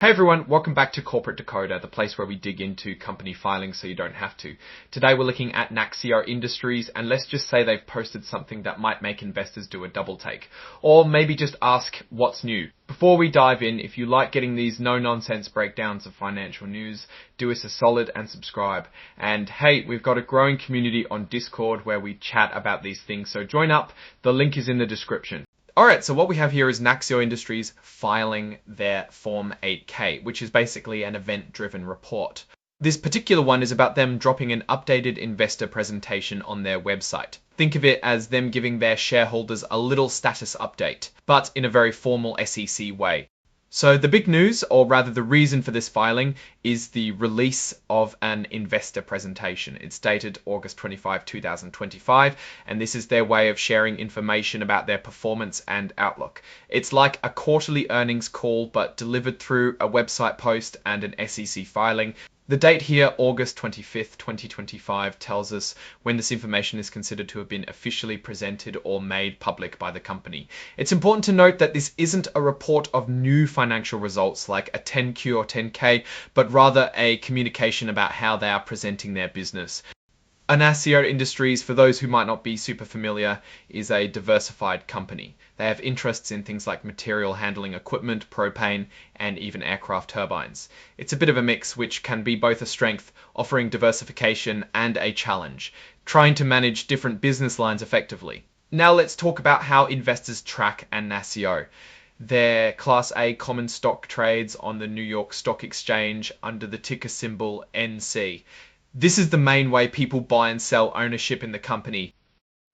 Hey everyone, welcome back to Corporate Decoder, the place where we dig into company filings so you don't have to. Today we're looking at NACCO Industries, and let's just say they've posted something that might make investors do a double take. Or maybe just ask what's new. Before we dive in, if you like getting these no-nonsense breakdowns of financial news, do us a solid and subscribe. And hey, we've got a growing community on Discord where we chat about these things, so join up. The link is in the description. Alright, so what we have here is NACCO Industries filing their Form 8K, which is basically an event-driven report. This particular one is about them dropping an updated investor presentation on their website. Think of it as them giving their shareholders a little status update, but in a very formal SEC way. So the big news, or rather the reason for this filing, is the release of an investor presentation. It's dated August 25, 2025, and this is their way of sharing information about their performance and outlook. It's like a quarterly earnings call, but delivered through a website post and an SEC filing. The date here, August 25th, 2025, tells us when this information is considered to have been officially presented or made public by the company. It's important to note that this isn't a report of new financial results like a 10Q or 10K, but rather a communication about how they are presenting their business. NACCO Industries, for those who might not be super familiar, is a diversified company. They have interests in things like material handling equipment, propane, and even aircraft turbines. It's a bit of a mix which can be both a strength, offering diversification, and a challenge, trying to manage different business lines effectively. Now let's talk about how investors track NACCO. Their Class A common stock trades on the New York Stock Exchange under the ticker symbol NC. This is the main way people buy and sell ownership in the company.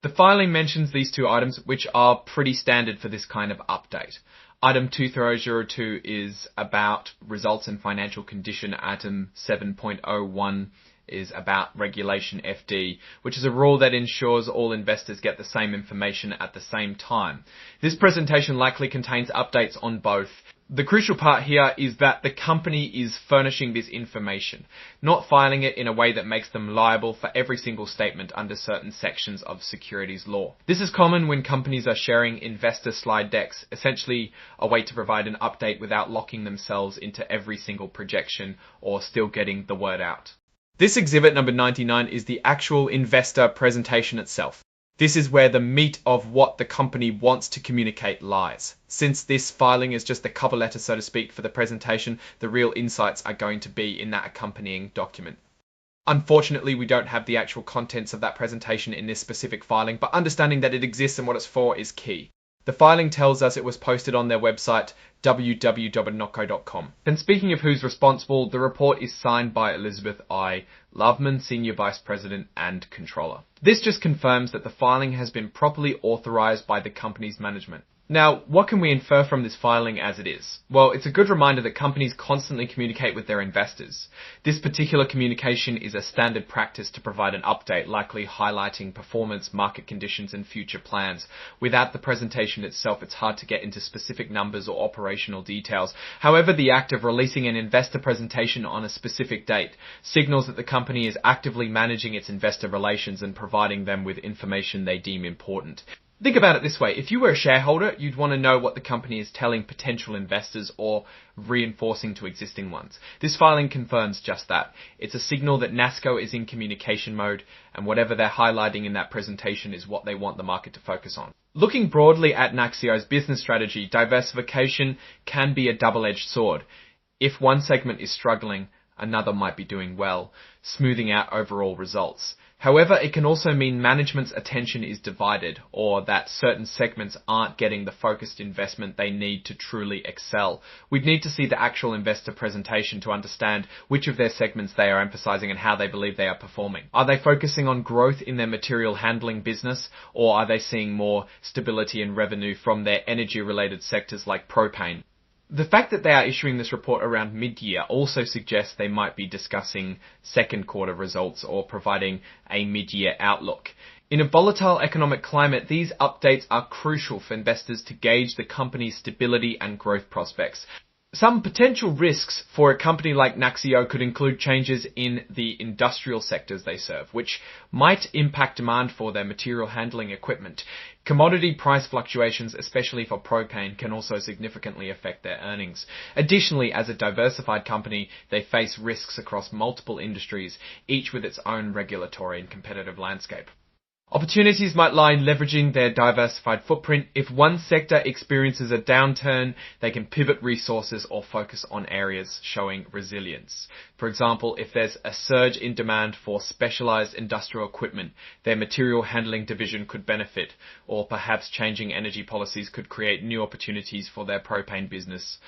The filing mentions these two items, which are pretty standard for this kind of update. Item 2002 is about results and financial condition. Item 7.01 is about Regulation FD, which is a rule that ensures all investors get the same information at the same time. This presentation likely contains updates on both. The crucial part here is that the company is furnishing this information, not filing it in a way that makes them liable for every single statement under certain sections of securities law. This is common when companies are sharing investor slide decks, essentially a way to provide an update without locking themselves into every single projection or still getting the word out. This exhibit number 99 is the actual investor presentation itself. This is where the meat of what the company wants to communicate lies. Since this filing is just the cover letter, so to speak, for the presentation, the real insights are going to be in that accompanying document. Unfortunately, we don't have the actual contents of that presentation in this specific filing, but understanding that it exists and what it's for is key. The filing tells us it was posted on their website, www.nacco.com. And speaking of who's responsible, the report is signed by Elizabeth I. Loveman, Senior Vice President and Controller. This just confirms that the filing has been properly authorized by the company's management. Now, what can we infer from this filing as it is? Well, it's a good reminder that companies constantly communicate with their investors. This particular communication is a standard practice to provide an update, likely highlighting performance, market conditions, and future plans. Without the presentation itself, it's hard to get into specific numbers or operational details. However, the act of releasing an investor presentation on a specific date signals that the company is actively managing its investor relations and providing them with information they deem important. Think about it this way. If you were a shareholder, you'd want to know what the company is telling potential investors or reinforcing to existing ones. This filing confirms just that. It's a signal that NACCO is in communication mode, and whatever they're highlighting in that presentation is what they want the market to focus on. Looking broadly at NACCO's business strategy, diversification can be a double-edged sword. If one segment is struggling, another might be doing well, smoothing out overall results. However, it can also mean management's attention is divided, or that certain segments aren't getting the focused investment they need to truly excel. We'd need to see the actual investor presentation to understand which of their segments they are emphasizing and how they believe they are performing. Are they focusing on growth in their material handling business, or are they seeing more stability in revenue from their energy-related sectors like propane? The fact that they are issuing this report around mid-year also suggests they might be discussing second quarter results or providing a mid-year outlook. In a volatile economic climate, these updates are crucial for investors to gauge the company's stability and growth prospects. Some potential risks for a company like NACCO could include changes in the industrial sectors they serve, which might impact demand for their material handling equipment. Commodity price fluctuations, especially for propane, can also significantly affect their earnings. Additionally, as a diversified company, they face risks across multiple industries, each with its own regulatory and competitive landscape. Opportunities might lie in leveraging their diversified footprint. If one sector experiences a downturn, they can pivot resources or focus on areas showing resilience. For example, if there's a surge in demand for specialized industrial equipment, their material handling division could benefit, or perhaps changing energy policies could create new opportunities for their propane business.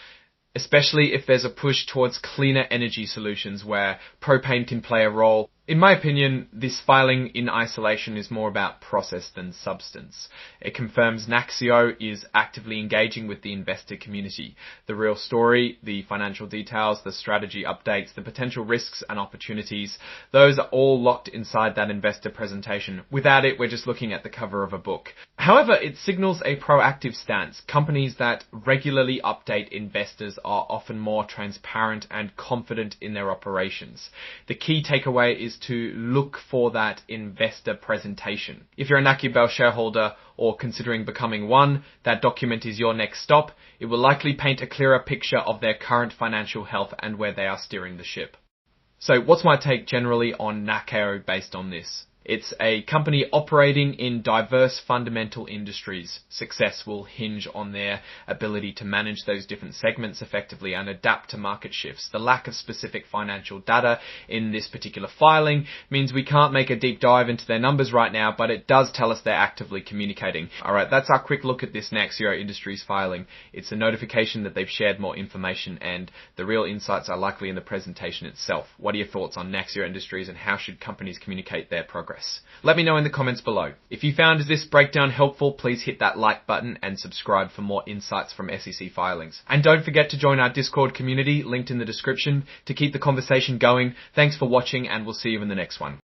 Especially if there's a push towards cleaner energy solutions where propane can play a role. In my opinion, this filing in isolation is more about process than substance. It confirms NACCO is actively engaging with the investor community. The real story, the financial details, the strategy updates, the potential risks and opportunities, those are all locked inside that investor presentation. Without it, we're just looking at the cover of a book. However, it signals a proactive stance. Companies that regularly update investors are often more transparent and confident in their operations. The key takeaway is to look for that investor presentation. If you're a NACCO shareholder or considering becoming one, that document is your next stop. It will likely paint a clearer picture of their current financial health and where they are steering the ship. So what's my take generally on NACCO based on this? It's a company operating in diverse fundamental industries. Success will hinge on their ability to manage those different segments effectively and adapt to market shifts. The lack of specific financial data in this particular filing means we can't make a deep dive into their numbers right now, but it does tell us they're actively communicating. Alright, that's our quick look at this NACCO Industries filing. It's a notification that they've shared more information, and the real insights are likely in the presentation itself. What are your thoughts on NACCO Industries and how should companies communicate their progress? Let me know in the comments below. If you found this breakdown helpful, please hit that like button and subscribe for more insights from SEC filings. And don't forget to join our Discord community, linked in the description, to keep the conversation going. Thanks for watching, and we'll see you in the next one.